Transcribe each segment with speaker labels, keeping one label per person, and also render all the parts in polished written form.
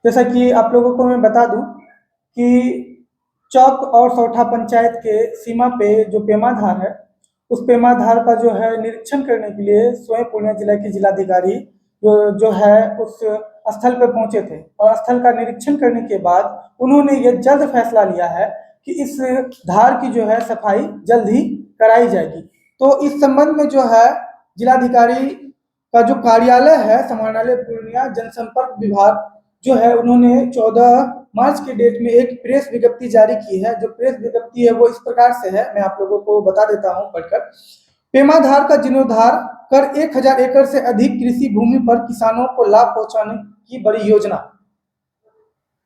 Speaker 1: जैसा कि आप लोगों को मैं बता दूं कि चौक और सौठा पंचायत के सीमा पे जो पेमाधार है, उस पेमाधार का जो है निरीक्षण करने के लिए स्वयं पूर्णिया जिला के जिलाधिकारी जो है उस स्थल पे पहुंचे थे और स्थल का निरीक्षण करने के बाद उन्होंने ये जल्द फैसला लिया है कि इस धार की जो है सफाई जल्द ही कराई जाएगी। तो इस संबंध में जो है जिलाधिकारी का जो कार्यालय है समाहरणालय पूर्णिया जनसंपर्क विभाग जो है उन्होंने 14 मार्च के डेट में एक प्रेस विज्ञप्ति जारी की है। जो प्रेस विज्ञप्ति है वो इस प्रकार से है, मैं आप लोगों को बता देता हूं पढ़कर। पेमाधार का जीर्णोद्धार कर 1000 एकड़ से अधिक कृषि भूमि पर किसानों को लाभ पहुंचाने की बड़ी योजना।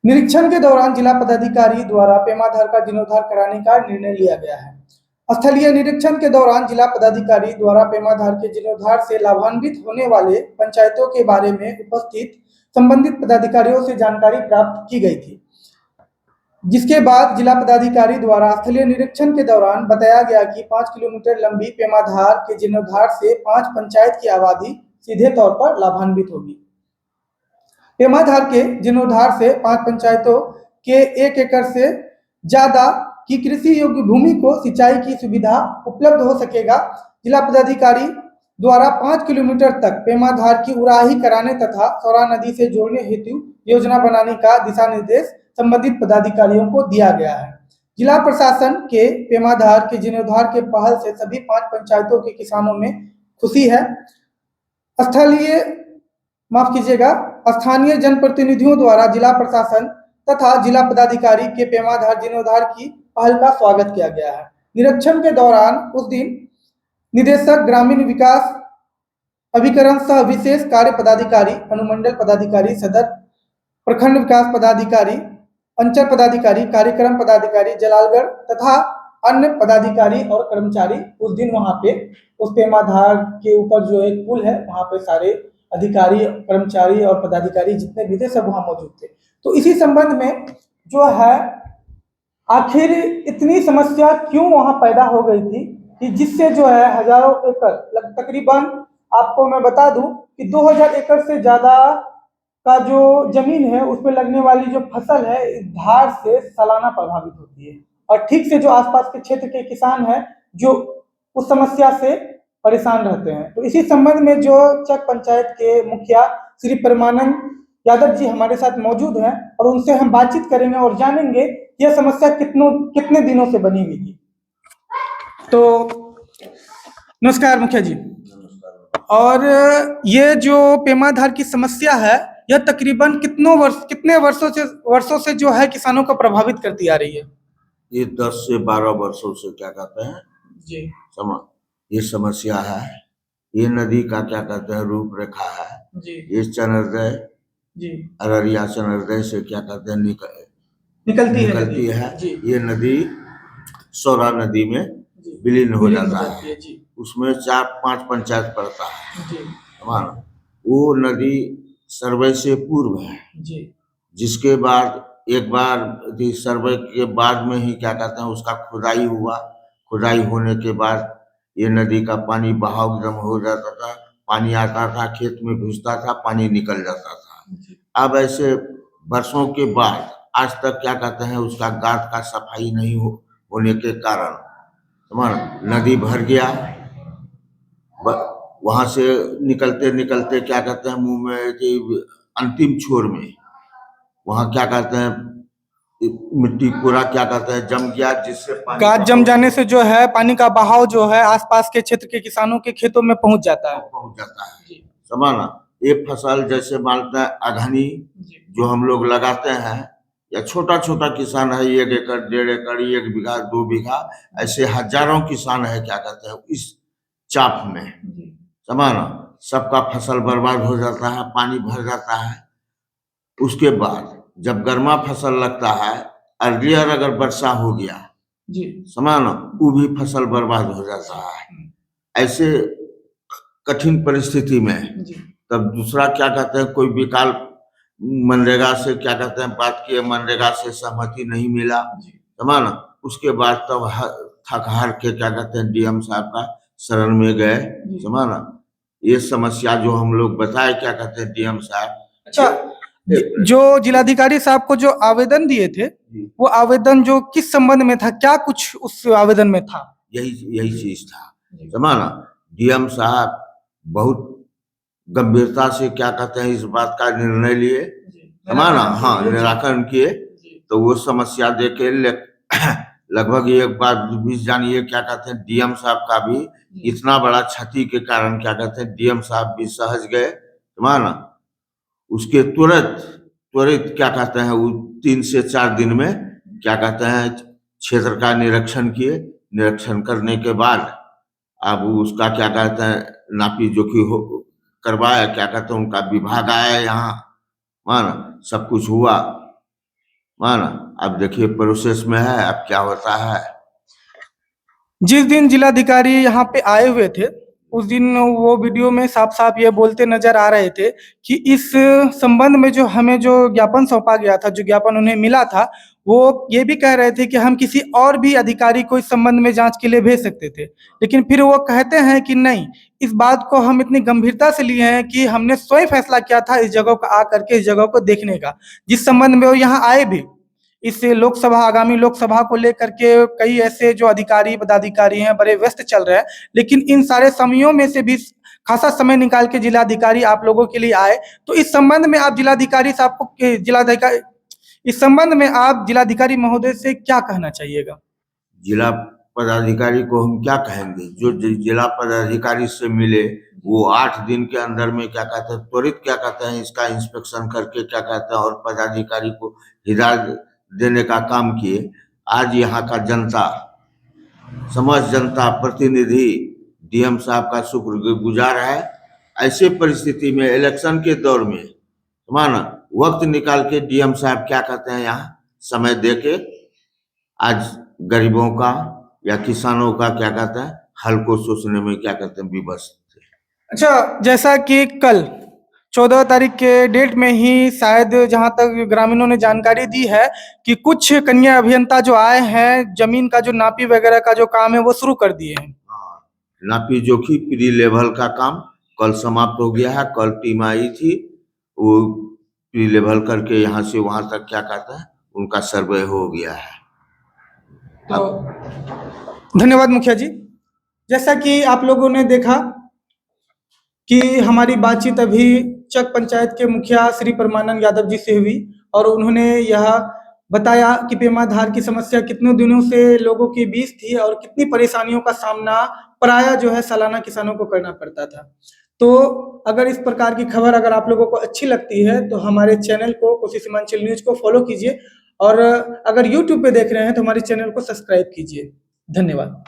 Speaker 1: निरीक्षण के दौरान जिला पदाधिकारी द्वारा पेमाधार का जीर्णोद्धार कराने का निर्णय लिया गया है। स्थलीय निरीक्षण के दौरान जिला पदाधिकारी द्वारा पेमाधार के जीर्णोद्धार से लाभान्वित होने वाले पंचायतों के बारे में उपस्थित संबंधित पदाधिकारियों से जानकारी प्राप्त की गई थी, जिसके बाद जिला पदाधिकारी द्वारा स्थलीय निरीक्षण के दौरान बताया गया कि 5 किलोमीटर लंबी पेमाधार के जीर्णोद्धार से 5 पंचायत की आबादी सीधे तौर पर लाभान्वित होगी। पेमाधार के जीर्णोद्धार से 5 पंचायतों के 1 एकड़ से ज्यादा की कृषि योग्य भूमि को सिंचाई की सुविधा उपलब्ध हो सकेगा। जिला पदाधिकारी द्वारा 5 किलोमीटर तक पेमाधार की उड़ाही कराने तथा सौरा नदी से जोड़ने हेतु योजना बनाने का दिशा निर्देश संबंधित पदाधिकारियों को दिया गया है। जिला प्रशासन के पेमाधार के जीर्णोद्धार के पहल से सभी 5 पंचायतों के किसानों में खुशी है। स्थानीय जनप्रतिनिधियों द्वारा जिला प्रशासन तथा जिला पदाधिकारी के पेमाधार जीर्णोद्धार की पहल का स्वागत किया गया है। निरीक्षण के दौरान उस दिन निदेशक ग्रामीण विकास अभिकरण सह विशेष कार्य पदाधिकारी, अनुमंडल पदाधिकारी, सदर प्रखंड विकास पदाधिकारी, अंचल पदाधिकारी, कार्यक्रम पदाधिकारी जलालगढ़ तथा अन्य पदाधिकारी और कर्मचारी उस दिन वहां पे उस पेमाधार के ऊपर जो एक पुल है वहां पे सारे अधिकारी, कर्मचारी और पदाधिकारी जितने भी थे सब वहां मौजूद थे। तो इसी संबंध में जो है आखिर इतनी समस्या क्यों वहां पैदा हो गई थी कि जिससे जो है हजारों एकड़, तकरीबन आपको मैं बता दूं कि 2000 एकड़ से ज्यादा का जो जमीन है उस पर लगने वाली जो फसल है इस धार से सालाना प्रभावित होती है और ठीक से जो आसपास के क्षेत्र के किसान हैं जो उस समस्या से परेशान रहते हैं। तो इसी संबंध में जो चक पंचायत के मुखिया श्री परमानंद यादव जी हमारे साथ मौजूद हैं और उनसे हम बातचीत करेंगे और जानेंगे यह समस्या कितने दिनों से बनी हुई थी। तो नमस्कार मुखिया जी। और ये जो पेमाधार की समस्या है यह तकरीबन कितने वर्षों से जो है किसानों को प्रभावित करती आ रही है?
Speaker 2: ये 10 से 12 वर्षों से क्या कहते हैं
Speaker 1: जी
Speaker 2: ये समस्या है। ये नदी का क्या कहते हैं रूपरेखा है
Speaker 1: जी।
Speaker 2: ये चनहरदह
Speaker 1: जी
Speaker 2: अररिया चनहरदह से क्या कहते हैं
Speaker 1: निकलती है
Speaker 2: जी। ये नदी सौरा नदी में विलीन हो जाता है
Speaker 1: जी।
Speaker 2: उसमें 4-5 पंचायत पड़ता है
Speaker 1: जी।
Speaker 2: वो नदी सर्वे से पूर्व है
Speaker 1: जी।
Speaker 2: जिसके बाद एक बार सर्वे के बाद में ही क्या कहते हैं उसका खुदाई हुआ। खुदाई होने के बाद ये नदी का पानी बहाव एकदम हो जाता था, पानी आता था खेत में घुसता था, पानी निकल जाता था। अब ऐसे वर्षों के बाद आज तक क्या कहते हैं उसका गाद का सफाई नहीं होने के कारण नदी भर गया। वहां से निकलते निकलते क्या कहते हैं मुंह में कि अंतिम छोर में वहां क्या कहते हैं मिट्टी पूरा क्या कहते हैं जम गया, जिससे
Speaker 1: गाद जम जाने से जो है पानी का बहाव जो है आसपास के क्षेत्र के किसानों के खेतों में पहुंच जाता है।
Speaker 2: समाना ये फसल जैसे मानते हैं अघनी जो हम लोग लगाते हैं या छोटा छोटा किसान है 1 एकड़ 1.5 एकड़ 1 बीघा 2 बीघा ऐसे हजारों किसान है क्या कहते हैं इस चाप में समाना सबका फसल बर्बाद हो जाता है, पानी भर जाता है। उसके बाद जब गर्मा फसल लगता है अर्लियर अगर वर्षा हो गया
Speaker 1: जी
Speaker 2: समाना वो भी फसल बर्बाद हो जाता है। ऐसे कठिन परिस्थिति में तब दूसरा क्या कहते हैं कोई विकल्प मनरेगा से क्या कहते हैं बात किए, मनरेगा से सहमति नहीं मिला समाना। उसके बाद तब थक हार के क्या कहते हैं डीएम साहब का शरण में गए समाना। ये समस्या जो हम लोग बताए क्या कहते हैं डीएम साहब।
Speaker 1: अच्छा जो जिलाधिकारी साहब को जो आवेदन दिए थे, वो आवेदन जो किस संबंध में था, क्या कुछ उस आवेदन में था?
Speaker 2: यही चीज था। समाना डीएम साहब बहुत गंभीरता से क्या कहते हैं इस बात का निर्णय लिए, समाना हाँ निराकरण किए। तो वो समस्या देके लगभग एक बार बीस जानिए क्या कहते हैं डीएम साहब का भी इतना बड़ा क्षति के कारण क्या कहते हैं डीएम साहब भी सहज गए, समाना उसके त्वरित क्या कहते हैं वो 3 से 4 दिन में क्या कहते हैं क्षेत्र का निरीक्षण किए। निरीक्षण करने के बाद अब उसका क्या कहते हैं नापी जोखी हो करवाया, क्या कहते हैं उनका विभाग आया यहाँ, माना सब कुछ हुआ, माना अब देखिए प्रोसेस में है, अब क्या होता है।
Speaker 1: जिस दिन जिलाधिकारी यहाँ पे आए हुए थे उस दिन वो वीडियो में साफ साफ ये बोलते नजर आ रहे थे कि इस संबंध में जो हमें जो ज्ञापन सौंपा गया था, जो ज्ञापन उन्हें मिला था, वो ये भी कह रहे थे कि हम किसी और भी अधिकारी को इस संबंध में जांच के लिए भेज सकते थे। लेकिन फिर वो कहते हैं कि नहीं, इस बात को हम इतनी गंभीरता से लिए हैं कि हमने स्वयं फैसला किया था इस जगह को आकर के इस जगह को देखने का, जिस संबंध में वो यहाँ आए भी। इस लोकसभा, आगामी लोकसभा को लेकर के कई ऐसे जो अधिकारी पदाधिकारी हैं बड़े व्यस्त चल रहे हैं, लेकिन इन सारे समयों में से भी खासा समय निकाल के जिलाधिकारी आप लोगों के लिए आए। तो इस संबंध में आप जिलाधिकारी साहब को इस संबंध में आप जिलाधिकारी महोदय से क्या कहना चाहिएगा?
Speaker 2: जिला पदाधिकारी को हम क्या कहेंगे, जो जिला पदाधिकारी से मिले वो 8 दिन के अंदर में क्या कहते हैं त्वरित क्या कहते हैं इसका इंस्पेक्शन करके क्या कहते हैं और पदाधिकारी को हिदायत देने का काम किए। आज यहाँ का जनता, समस्त जनता प्रतिनिधि डीएम साहब का शुक्रगुजार है। ऐसे परिस्थिति में इलेक्शन के दौर में माना वक्त निकाल के डीएम साहब क्या कहते हैं यहाँ समय देके आज गरीबों का या किसानों का क्या कहते हैं हल को सोचने में क्या कहते हैं विवश थे।
Speaker 1: अच्छा, जैसा कि कल 14 तारीख के डेट में ही शायद जहां तक ग्रामीणों ने जानकारी दी है कि कुछ कन्या अभियंता जो आए हैं जमीन का जो नापी वगैरह का जो काम है वो शुरू कर दिए हैं।
Speaker 2: नापी जोखी प्री लेवल का काम कल समाप्त हो गया है। कल टीम आई थी, वो प्री लेवल करके यहाँ से वहां तक क्या कहता है उनका सर्वे हो गया है।
Speaker 1: तो धन्यवाद मुखिया जी। जैसा कि आप लोगों ने देखा कि हमारी बातचीत अभी चक पंचायत के मुखिया श्री परमानंद यादव जी से हुई और उन्होंने यह बताया कि पेमाधार की समस्या कितने दिनों से लोगों के बीच थी और कितनी परेशानियों का सामना प्रायः जो है सालाना किसानों को करना पड़ता था। तो अगर इस प्रकार की खबर अगर आप लोगों को अच्छी लगती है तो हमारे चैनल को कोसी सीमांचल न्यूज को फॉलो कीजिए और अगर यूट्यूब पे देख रहे हैं तो हमारे चैनल को सब्सक्राइब कीजिए। धन्यवाद।